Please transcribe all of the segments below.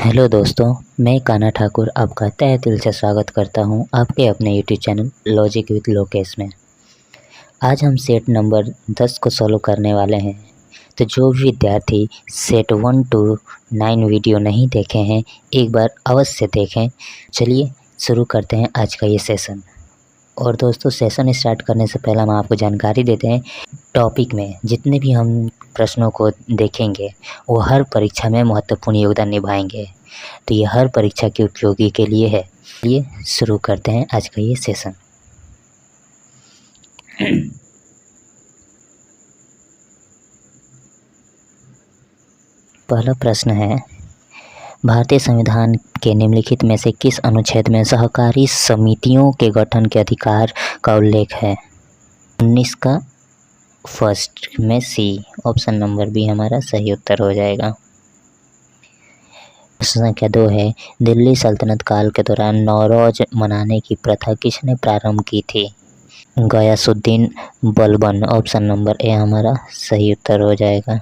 Hello दोस्तों, मैं कान्हा ठाकुर आपका तहे दिल से स्वागत करता हूं आपके अपने YouTube channel logic with Lokesh में। आज हम सेट नंबर 10 को सॉल्व करने वाले हैं। तो जो भी विद्यार्थी सेट 1 to 9 वीडियो नहीं देखे हैं, एक बार अवश्य देखें। चलिए शुरू करते हैं आज का ये सेशन। और दोस्तों, सेशन स्टार्ट करने से पहले हम आपको जानकारी देते हैं, टॉपिक में जितने भी हम प्रश्नों को देखेंगे वो हर परीक्षा में महत्वपूर्ण योगदान निभाएंगे। तो ये हर परीक्षा के उपयोगी के लिए है। ये शुरू करते हैं आज का ये सेशन। पहला प्रश्न है, भारतीय संविधान के निम्नलिखित में से किस अनुच्छेद में सहकारी समितियों के गठन के अधिकार का उल्लेख है? 19 का फर्स्ट में सी, ऑप्शन नंबर बी हमारा सही उत्तर हो जाएगा। प्रश्न संख्या 2 है, दिल्ली सल्तनत काल के दौरान नौरोज मनाने की प्रथा किसने प्रारंभ की थी? Ghiyasuddin Balban, option number A हमारा सही उत्तर हो जाएगा।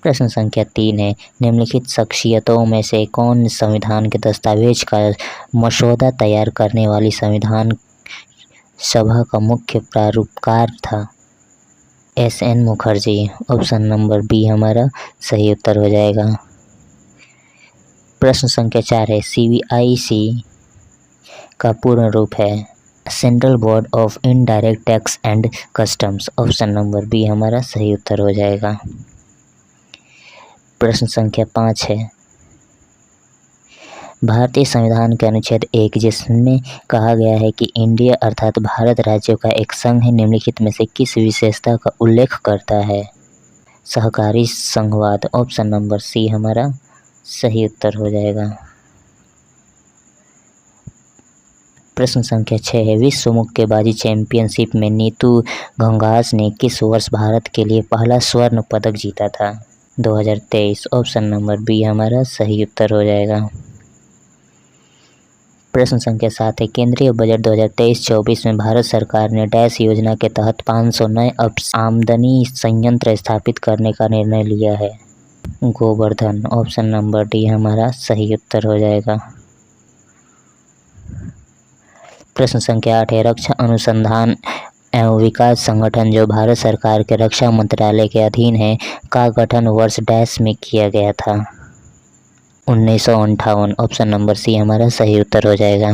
प्रश्न संख्या 3 है, निम्नलिखित शख्सियतों में से कौन संविधान के दस्तावेज का मसौदा तैयार करने वाली संविधान सभा का मुख्य प्रारूपकार था? S N. Mukherjee, option number B हमारा सही उत्तर हो जाएगा। प्रश्न संख्या 4 है, CBIC का पूर्ण रूप है? Central board of indirect tax and customs, option number B हमारा सही उत्तर हो जाएगा। प्रश्न संख्या 5 है, भारतीय संविधान के अनुच्छेद 1 जिसमें कहा गया है कि इंडिया अर्थात भारत राज्यों का एक संघ है, निम्नलिखित में से किस विशेषता का उल्लेख करता है? सहकारी संघवाद, ऑप्शन नंबर सी हमारा सही उत्तर हो जाएगा। प्रश्न संख्या 6 है, विश्व मुक्केबाजी चैंपियनशिप में नीतू घोंघास ने किस वर्ष भारत के लिए पहला स्वर्ण पदक जीता था? 2023, ऑप्शन नंबर बी हमारा सही उत्तर हो जाएगा। प्रश्न संख्या 7 है, केंद्रीय बजट 2023-24 में भारत सरकार ने डैश योजना के तहत 500 नए आमदनी संयंत्र स्थापित करने का निर्णय लिया है? गोवर्धन, ऑप्शन नंबर डी हमारा सही उत्तर हो जाएगा। प्रश्न संख्या 8 है, रक्षा अनुसंधान एवं विकास संगठन जो भारत सरकार के रक्षा मंत्रालय के अधीन है का गठन वर्ष डैश में किया गया था? 1958, ऑप्शन नंबर सी हमारा सही उत्तर हो जाएगा।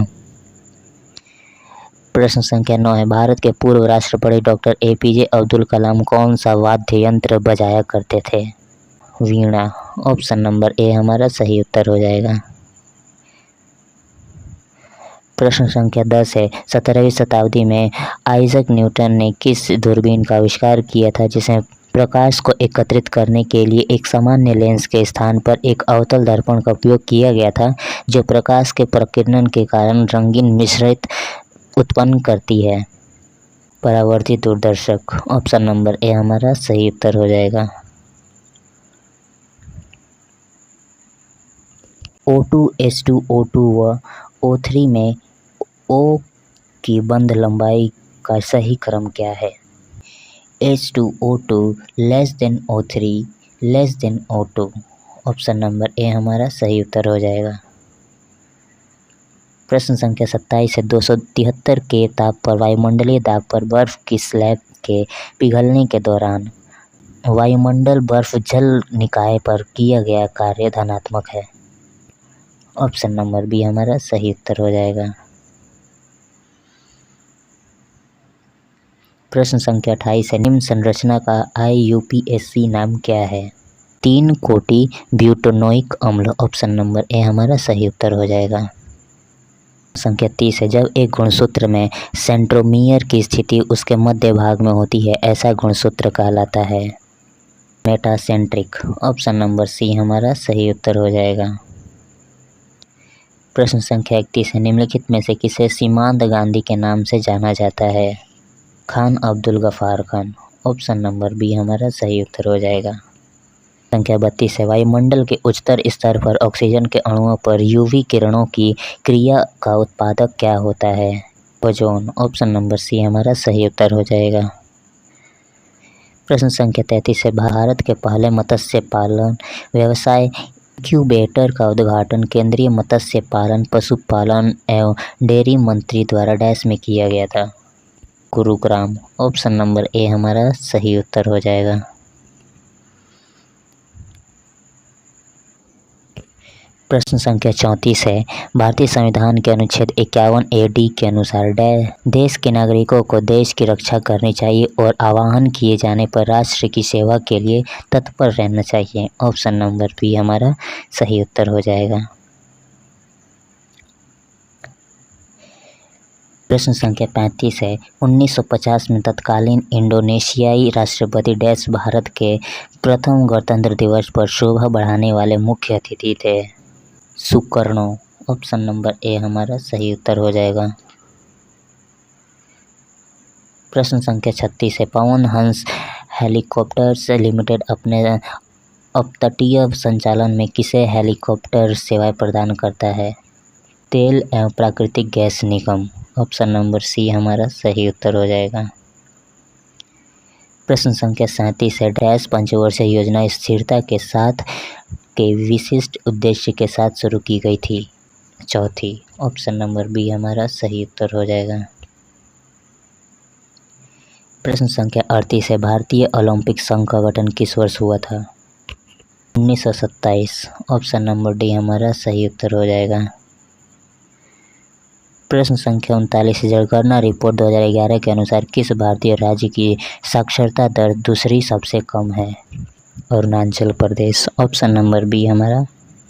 प्रश्न संख्या 9 है, भारत के पूर्व राष्ट्रपति डॉक्टर APJ अब्दुल कलाम कौन सा वाद्य यंत्र बजाया करते थे? वीणा, ऑप्शन नंबर ए हमारा सही उत्तर हो जाएगा। प्रश्न संख्या 10 है, 17वीं शताब्दी में आइजक न्यूटन ने किस दूरबीन का आविष्कार किया था जिसमें प्रकाश को एकत्रित करने के लिए एक सामान्य लेंस के स्थान पर एक अवतल दर्पण का उपयोग किया गया था, जो प्रकाश के प्रकीर्णन के कारण रंगीन मिश्रित उत्पन्न करती है? परावर्तित दूरदर्शक, ऑप्शन नंबर ए हमारा सही उत्तर हो जाएगा। O2, H2, O2 व O3 में O की बंध लंबाई का सही क्रम क्या है? H2O2 less than O3 less than O2, option number A हमारा सही उत्तर हो जाएगा। प्रश्न संख्या 27 है, 273 के ताप पर वायुमंडलीय दाब पर बर्फ की स्लैब के पिघलने के दौरान वायुमंडल बर्फ जल निकाय पर किया गया कार्य धनात्मक है? ऑप्शन नंबर बी हमारा सही उत्तर हो जाएगा। प्रश्न संख्या 28 है, निम्न संरचना का IUPAC नाम क्या है? 3 कोटि ब्यूटेनोइक अम्ल, ऑप्शन नंबर ए हमारा सही उत्तर हो जाएगा। संख्या 30 है, जब एक गुणसूत्र में सेंट्रोमियर की स्थिति उसके मध्य भाग में होती है, ऐसा गुणसूत्र कहलाता है? मेटासेंट्रिक, ऑप्शन नंबर सी हमारा सही उत्तर हो जाएगा। प्रश्न संख्या 31 है, निम्नलिखित में से किसे सीमांत गांधी के नाम से जाना जाता है? Khan Abdul Gaffar Khan, option number B हमारा सही उत्तर हो जाएगा। संख्या 32 है, वायुमंडल के उच्चतर स्तर पर ऑक्सीजन के अणुओं पर UV किरणों की क्रिया का उत्पादक क्या होता है? ओजोन, ऑप्शन नंबर सी हमारा सही उत्तर हो जाएगा। प्रश्न संख्या 33 है, भारत के पहले मत्स्य पालन व्यवसाय इंक्यूबेटर का उद्घाटन केंद्रीय मत्स्य पालन, पशुपालन एवं डेयरी मंत्री द्वारा डैश में किया गया था। गुरुग्राम। ऑप्शन नंबर ए हमारा सही उत्तर हो जाएगा। प्रश्न संख्या 34 है, भारतीय संविधान के अनुच्छेद 51 AD के अनुसार देश के नागरिकों को देश की रक्षा करनी चाहिए और आह्वान किए जाने पर राष्ट्र की सेवा के लिए तत्पर रहना चाहिए। ऑप्शन नंबर बी हमारा सही उत्तर हो जाएगा। प्रश्न संख्या 35 है, 1950 में तत्कालीन इंडोनेशियाई राष्ट्रपति डैश भारत के प्रथम गणतंत्र दिवस पर शोभा बढ़ाने वाले मुख्य अतिथि थे। सुकर्णो। ऑप्शन नंबर ए हमारा सही उत्तर हो जाएगा। प्रश्न संख्या 36 है, पवन हंस हेलीकॉप्टर्स लिमिटेड अपने अपतटीय संचालन में किसे हेलीकॉप्टर सेवाएं प्रदान करता है? तेल एवं प्राकृतिक गैस निगम। ऑप्शन नंबर सी हमारा सही उत्तर हो जाएगा। प्रश्न संख्या 37 है, डैश पंचवर्षीय योजना स्थिरता के साथ के विशिष्ट उद्देश्य के साथ शुरू की गई थी? चौथी। ऑप्शन नंबर बी हमारा सही उत्तर हो जाएगा। प्रश्न संख्या 38 है, भारतीय ओलंपिक संघ का गठन किस वर्ष हुआ था? 1927। ऑप्शन नंबर डी हमारा सही उत्तर हो जाएगा। प्रश्न संख्या 39 है, जनगणना रिपोर्ट 2011 के अनुसार किस भारतीय राज्य की साक्षरता दर दूसरी सबसे कम है? Arunachal Pradesh. Option number B हमारा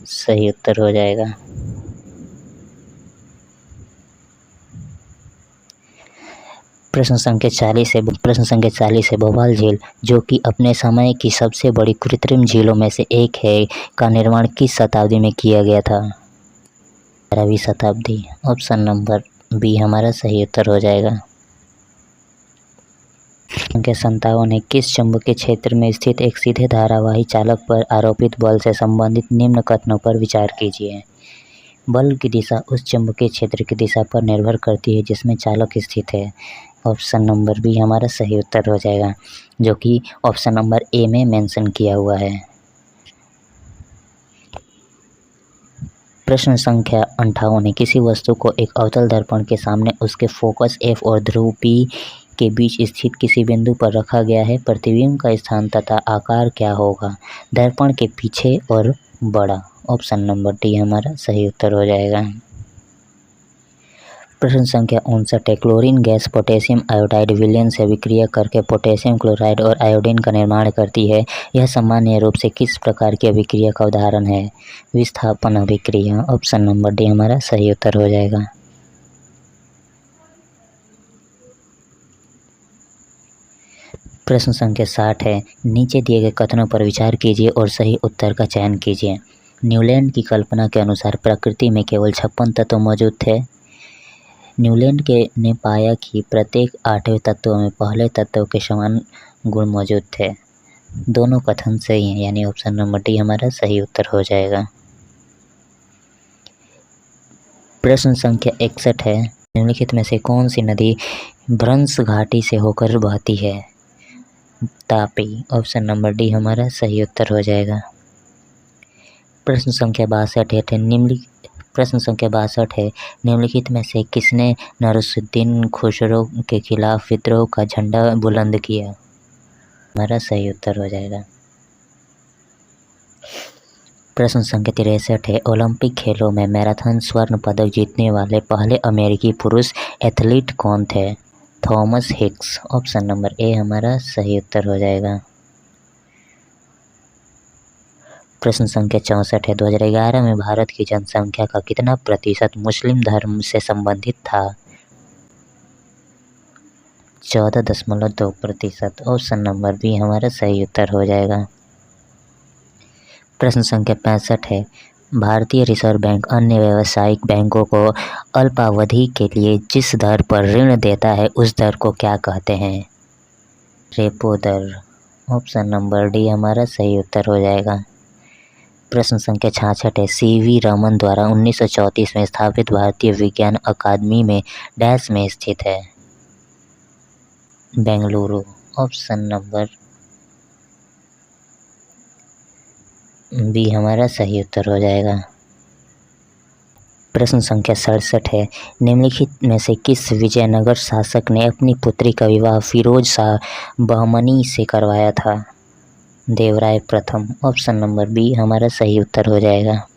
सही उत्तर हो जाएगा। प्रश्न संख्या 40 है, भोपाल झील जो कि अपने समय की सबसे बड़ी कृत्रिम झीलों में से एक है का निर्माण किस शताब्दी में किया गया था? 12वीं शताब्दी। ऑप्शन नंबर बी हमारा सही उत्तर हो जाएगा। संख्या 57 है, किस चुंबकीय क्षेत्र में स्थित एक सीधे धारावाही चालक पर आरोपित बल से संबंधित निम्न कथनों पर विचार कीजिए। बल की दिशा उस चुंबकीय क्षेत्र की दिशा पर निर्भर करती है जिसमें चालक स्थित है। ऑप्शन नंबर बी हमारा सही उत्तर हो जाएगा, जो कि ऑप्शन नंबर ए में मेंशन किया हुआ है। प्रश्न संख्या 58 है, किसी वस्तु को एक अवतल दर्पण के सामने उसके फोकस F और ध्रुव P के बीच स्थित किसी बिंदु पर रखा गया है। प्रतिबिंब का स्थान तथा आकार क्या होगा? दर्पण के पीछे और बड़ा। ऑप्शन नंबर डी हमारा सही उत्तर हो जाएगा। प्रश्न संख्या 59 है, क्लोरीन गैस पोटेशियम आयोडाइड विलयन से अभिक्रिया करके पोटेशियम क्लोराइड और आयोडीन का निर्माण करती है। यह सामान्य रूप से किस प्रकार की अभिक्रिया का उदाहरण है? विस्थापन अभिक्रिया। ऑप्शन नंबर डी हमारा सही उत्तर हो जाएगा। प्रश्न संख्या 60 है, नीचे दिए गए कथनों पर विचार कीजिए और सही उत्तर का चयन कीजिए। न्यूलैंड की कल्पना के अनुसार प्रकृति में केवल 56 तत्व मौजूद थे। न्यूलैंड ने पाया कि प्रत्येक 8वें तत्व में पहले तत्व के समान गुण मौजूद थे। दोनों कथन सही हैं, यानी ऑप्शन नंबर डी हमारा सही उत्तर हो जाएगा। प्रश्न संख्या 61 है, निम्नलिखित में से कौन सी नदी भ्रंश घाटी से होकर बहती है? तापी। ऑप्शन नंबर डी हमारा सही उत्तर हो जाएगा। प्रश्न संख्या 62 है, निम्नलिखित में से किसने नसरुद्दीन खुसरो के खिलाफ विद्रोह का झंडा बुलंद किया? हमारा सही उत्तर हो जाएगा। प्रश्न संख्या 63 है, ओलंपिक खेलों में मैराथन स्वर्ण पदक जीतने वाले पहले अमेरिकी पुरुष एथलीट कौन थे? Thomas Hicks. Option number A हमारा सही उत्तर हो जाएगा। प्रश्न संख्या 64 है, 2011 में भारत की जनसंख्या का कितना प्रतिशत मुस्लिम धर्म से संबंधित था? 14.2%। ऑप्शन नंबर बी हमारा सही उत्तर हो जाएगा। प्रश्न संख्या 65 है, भारतीय रिजर्व बैंक अन्य व्यावसायिक बैंकों को अल्पावधि के लिए जिस दर पर ऋण देता है उस दर को क्या कहते हैं? रेपो दर। ऑप्शन नंबर डी हमारा सही उत्तर हो जाएगा। प्रश्न संख्या 66 है, CV रमन द्वारा 1934 में स्थापित भारतीय विज्ञान अकादमी में डैश में स्थित है? बेंगलुरु। ऑप्शन नंबर बी हमारा सही उत्तर हो जाएगा। प्रश्न संख्या 67 है, निम्नलिखित में से किस विजयनगर शासक ने अपनी पुत्री का विवाह फिरोज शाह बहमनी से करवाया था? देवराय प्रथम। ऑप्शन नंबर बी हमारा सही उत्तर हो जाएगा।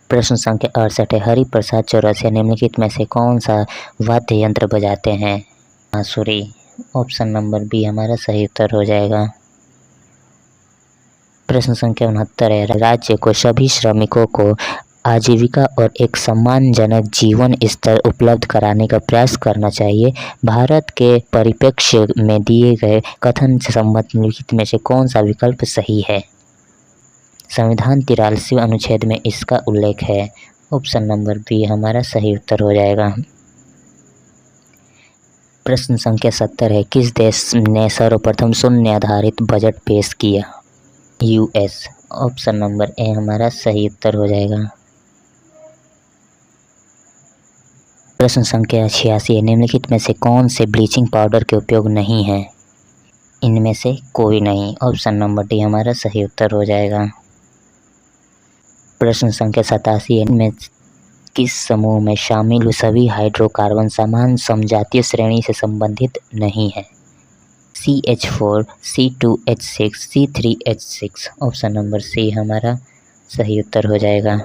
प्रश्न संख्या 68 है, हरिप्रसाद चौरसिया निम्नलिखित में से कौन सा वाद्य यंत्र बजाते हैं? बांसुरी। ऑप्शन नंबर बी हमारा सही उत्तर हो जाएगा। प्रश्न संख्या 69 है, राज्य को सभी श्रमिकों को आजीविका और एक सम्मानजनक जीवन स्तर उपलब्ध कराने का प्रयास करना चाहिए। भारत के परिप्रेक्ष्य में दिए गए कथन से संबंधित निम्नलिखित में से कौन सा विकल्प सही है? संविधान 83वें अनुच्छेद में इसका उल्लेख है। ऑप्शन नंबर बी हमारा सही उत्तर हो जाएगा। प्रश्न संख्या 70 है, किस देश ने सर्वप्रथम शून्य आधारित बजट पेश किया? यूएस। ऑप्शन नंबर ए हमारा सही उत्तर हो जाएगा। प्रश्न संख्या 86 है, निम्नलिखित में से कौन से ब्लीचिंग पाउडर के उपयोग नहीं है? इनमें से कोई नहीं। ऑप्शन नंबर डी हमारा सही उत्तर हो जाएगा। प्रश्न संख्या 87 है, इनमें किस समूह में शामिल सभी हाइड्रोकार्बन समान समजातीय श्रेणी से संबंधित नहीं है? CH4, C2H6, C3H6। Option number C हमारा सही उत्तर हो जाएगा।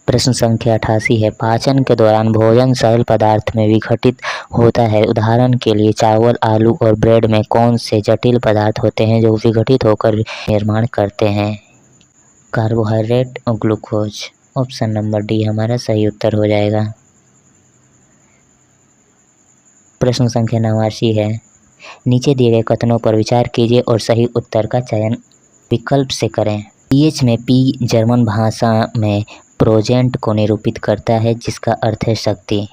प्रश्न संख्या 88 है, पाचन के दौरान भोजन सरल पदार्थ में विघटित होता है। उदाहरण के लिए चावल, आलू और ब्रेड में कौन से जटिल पदार्थ होते हैं जो विघटित होकर निर्माण करते हैं? कार्बोहाइड्रेट और ग्लूकोज। ऑप्शन नंबर डी हमारा सही उत्तर हो जाएगा। प्रश्न संख्या 89 है, नीचे दिए गए कथनों पर विचार कीजिए और सही उत्तर का चयन विकल्प से करें। पीएच में पी जर्मन भाषा में प्रोजेंट को निरूपित करता है, जिसका अर्थ है शक्ति।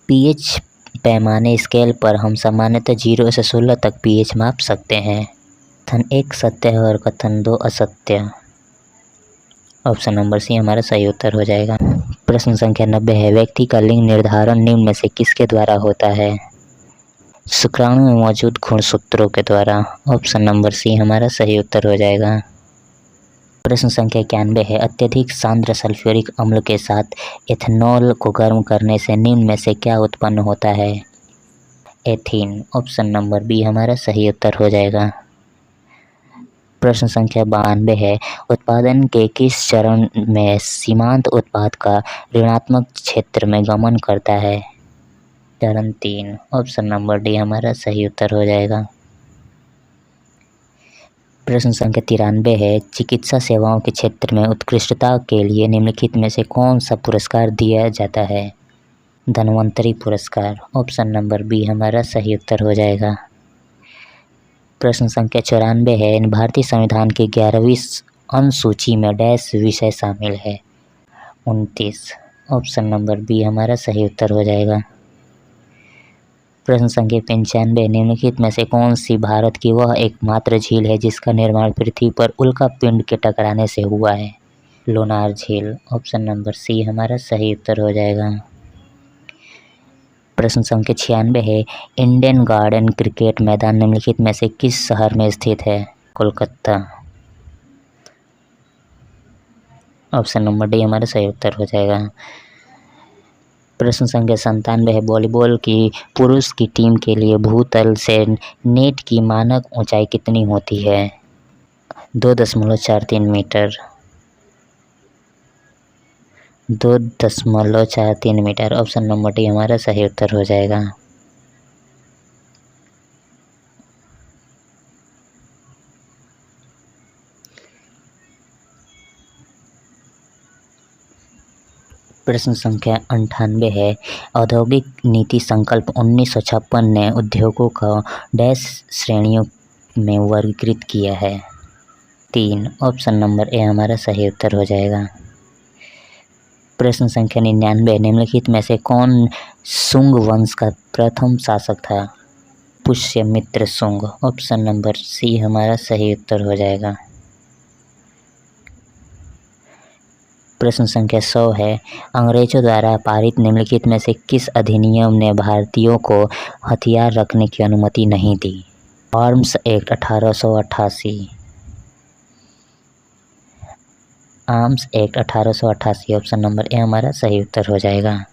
पीएच पैमाने स्केल पर हम सामान्यतः 0 से 16 तक पीएच माप सकते हैं। कथन 1 सत्य है और कथन 2 असत्य। ऑप्शन नंबर सी हमारा सही उत्तर हो जाएगा। प्रश्न संख्या 90 है, व्यक्ति का लिंग निर्धारण निम्न में से किसके द्वारा होता है? शुक्राणु में मौजूद गुणसूत्रों के द्वारा। ऑप्शन नंबर सी हमारा सही उत्तर हो जाएगा। प्रश्न संख्या 91 है, अत्यधिक सांद्र सल्फ्यूरिक अम्ल के साथ एथेनॉल को गर्म करने से निम्न में से क्या उत्पन्न होता है? एथीन। ऑप्शन नंबर बी हमारा सही उत्तर हो जाएगा। प्रश्न संख्या 92 है, उत्पादन के किस चरण में सीमांत उत्पाद का ऋणात्मक क्षेत्र में गमन करता है? चरण 3। ऑप्शन नंबर डी हमारा सही उत्तर हो जाएगा। प्रश्न संख्या 93 है, चिकित्सा सेवाओं के क्षेत्र में उत्कृष्टता के लिए निम्नलिखित में से कौन सा पुरस्कार दिया जाता है? धन्वंतरी पुरस्कार। ऑप्शन नंबर बी हमारा सही उत्तर हो जाएगा। प्रश्न संख्या 94 है, भारतीय संविधान की 11वीं अनुसूची में डैश विषय शामिल है? 29। ऑप्शन नंबर बी हमारा सही उत्तर हो जाएगा। प्रश्न संख्या 95, निम्नलिखित में से कौन सी भारत की वह एकमात्र झील है जिसका निर्माण पृथ्वी पर उल्का पिंड के टकराने से हुआ है? लोनार झील। ऑप्शन नंबर सी हमारा सही उत्तर हो जाएगा। प्रश्न संख्या 96 है, इंडियन गार्डन क्रिकेट मैदान निम्नलिखित में से किस शहर में स्थित है? कोलकाता। ऑप्शन नंबर डी हमारा सही उत्तर हो जाएगा। प्रश्न संख्या 97 है, वॉलीबॉल की पुरुष की टीम के लिए भूतल से नेट की मानक ऊंचाई कितनी होती है? 2.43 metre. 2.43 metre. Option number D हमारा सही उत्तर हो जाएगा। प्रश्न संख्या 98 है, औद्योगिक नीति संकल्प 1956 ने उद्योगों को डैश श्रेणियों में वर्गीकृत किया है? 3। ऑप्शन नंबर ए हमारा सही उत्तर हो जाएगा। प्रश्न संख्या 99, निम्नलिखित में से कौन शुंग वंश का प्रथम शासक था? Pushyamitra Shunga. Option number C हमारा सही उत्तर हो जाएगा। प्रश्न संख्या 100 है, अंग्रेजों द्वारा पारित निम्नलिखित में से किस अधिनियम ने भारतीयों को हथियार रखने की अनुमति नहीं दी? Arms act 1888, arms act 1888 option number A हमारा सही उत्तर हो जाएगा।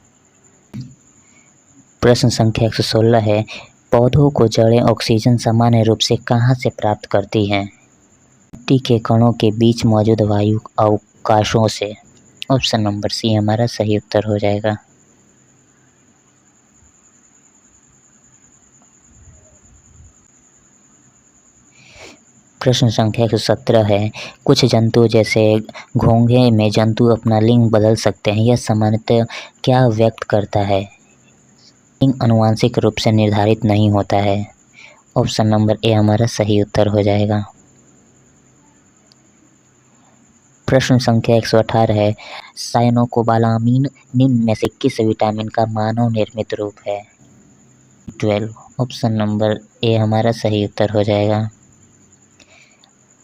प्रश्न संख्या 116 है, पौधों को जड़ें ऑक्सीजन सामान्य रूप से कहाँ से प्राप्त करती हैं? मिट्टी के कणों के बीच मौजूद वायु अवकाशों से। ऑप्शन नंबर सी हमारा सही उत्तर हो जाएगा। प्रश्न संख्या 117 है, कुछ जंतु जैसे घोंघे में जंतु अपना लिंग बदल सकते हैं, यह सामान्यतः क्या व्यक्त करता है? लिंग आनुवंशिक रूप से निर्धारित नहीं होता है। ऑप्शन नंबर ए हमारा सही उत्तर हो जाएगा। प्रश्न संख्या 118 है, साइनोकोबालामीन निम्न में से किस विटामिन का मानव निर्मित रूप है? 12। ऑप्शन नंबर ए हमारा सही उत्तर हो जाएगा।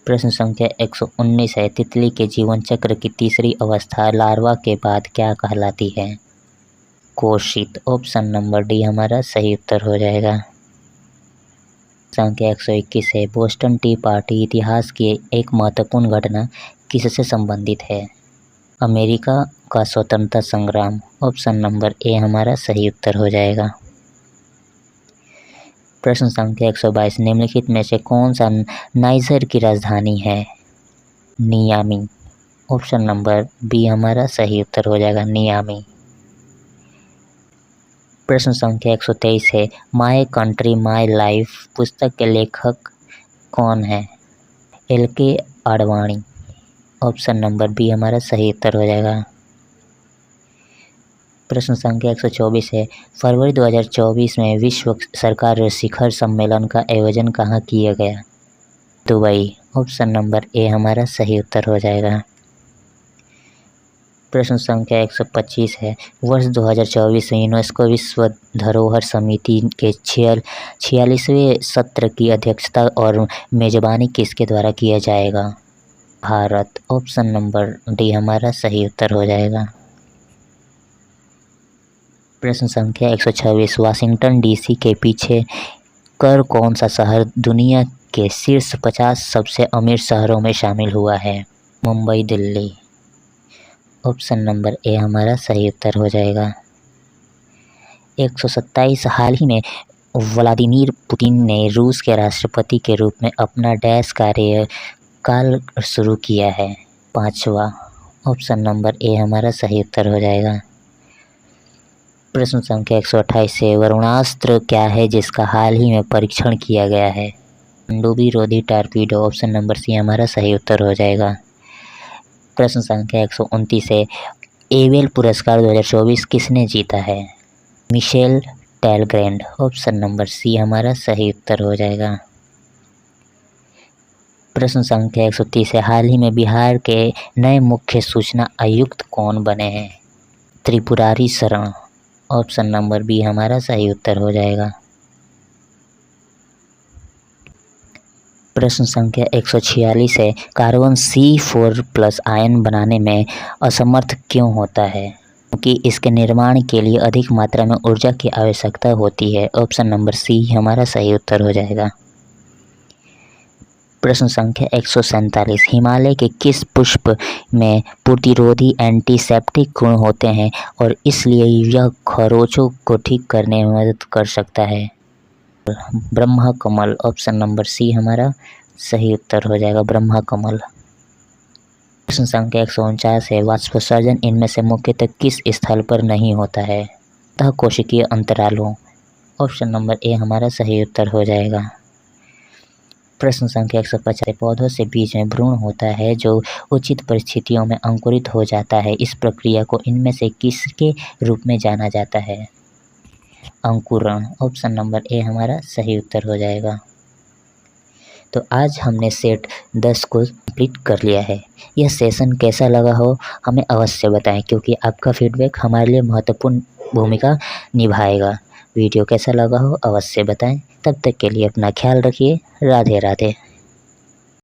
प्रश्न संख्या 119 है, तितली के जीवन चक्र की तीसरी अवस्था लार्वा के बाद क्या कहलाती है? कोशित। ऑप्शन नंबर डी हमारा सही उत्तर हो जाएगा। संख्या 121 है, बोस्टन टी पार्टी इतिहास की एक महत्वपूर्ण घटना किससे संबंधित है? अमेरिका का स्वतंत्रता संग्राम। ऑप्शन नंबर ए हमारा सही उत्तर हो जाएगा। प्रश्न संख्या 122, निम्नलिखित में से कौन सा नाइजर की राजधानी है? नियामी। ऑप्शन नंबर बी हमारा सही उत्तर हो जाएगा, नियामी। प्रश्न संख्या 123 है, माय कंट्री माय लाइफ पुस्तक के लेखक कौन है? L K. Advani. Option number B हमारा सही उत्तर हो जाएगा। प्रश्न संख्या 124 है, फरवरी 2024 में विश्व सरकार शिखर सम्मेलन का आयोजन कहाँ किया गया? दुबई। ऑप्शन नंबर ए हमारा सही उत्तर हो जाएगा। प्रश्न संख्या 125 है, वर्ष 2024 में यूनेस्को विश्व धरोहर समिति के 46वें सत्र की अध्यक्षता और मेजबानी किसके द्वारा किया जाएगा? भारत। ऑप्शन नंबर डी हमारा सही उत्तर हो जाएगा। प्रश्न संख्या 126, वाशिंगटन डीसी के पीछे कर कौन सा शहर दुनिया के शीर्ष 50 सबसे अमीर शहरों में शामिल हुआ है? Mumbai, Delhi. Option number A हमारा सही उत्तर हो जाएगा। 127, हाल ही में व्लादिमीर पुतिन ने रूस के राष्ट्रपति के रूप में अपना डैश कार्यकाल शुरू किया है? 5वां। ऑप्शन नंबर ए हमारा सही उत्तर हो जाएगा। प्रश्न संख्या 128 है, वरुणास्त्र क्या है जिसका हाल ही में परीक्षण किया गया है? पनडुब्बी रोधी टॉर्पीडो। ऑप्शन नंबर सी हमारा सही उत्तर हो जाएगा। प्रश्न संख्या 129 है, एबेल पुरस्कार 2024 किसने जीता है? मिशेल टेलग्रैंड। ऑप्शन नंबर सी हमारा सही उत्तर हो जाएगा। प्रश्न संख्या 130 है, हाल ही में बिहार के नए मुख्य सूचना आयुक्त कौन बने हैं? Tripurari Sharan. Option number B हमारा सही उत्तर हो जाएगा। प्रश्न संख्या 146 है, कार्बन C4+ आयन बनाने में असमर्थ क्यों होता है? क्योंकि इसके निर्माण के लिए अधिक मात्रा में ऊर्जा की आवश्यकता होती है। ऑप्शन नंबर सी हमारा सही उत्तर हो जाएगा। प्रश्न संख्या 147, हिमालय के किस पुष्प में प्रतिरोधी एंटीसेप्टिक गुण होते हैं और इसलिए यह खरोंचों को ठीक करने में मदद कर सकता है? ब्रह्मा कमल। ऑप्शन नंबर सी हमारा सही उत्तर हो जाएगा, ब्रह्मा कमल। प्रश्न संख्या 149 है, वाष्पोत्सर्जन इनमें से मुख्यतः किस स्थल पर नहीं होता है? तह कोशिकीय अंतरालों। ऑप्शन नंबर ए हमारा सही उत्तर हो जाएगा। प्रश्न संख्या 150, पौधों से बीज में भ्रूण होता है जो उचित परिस्थितियों में अंकुरित हो जाता है। इस प्रक्रिया को इनमें से किसके रूप में जाना जाता है? अंकुरण। ऑप्शन नंबर ए हमारा सही उत्तर हो जाएगा। तो आज हमने सेट 10 को कंप्लीट कर लिया है। यह सेशन कैसा लगा हो हमें अवश्य बताएं, क्योंकि आपका फीडबैक हमारे लिए महत्वपूर्ण भूमिका निभाएगा। वीडियो कैसा लगा हो अवश्य बताएं। तब तक के लिए अपना ख्याल रखिए। राधे राधे।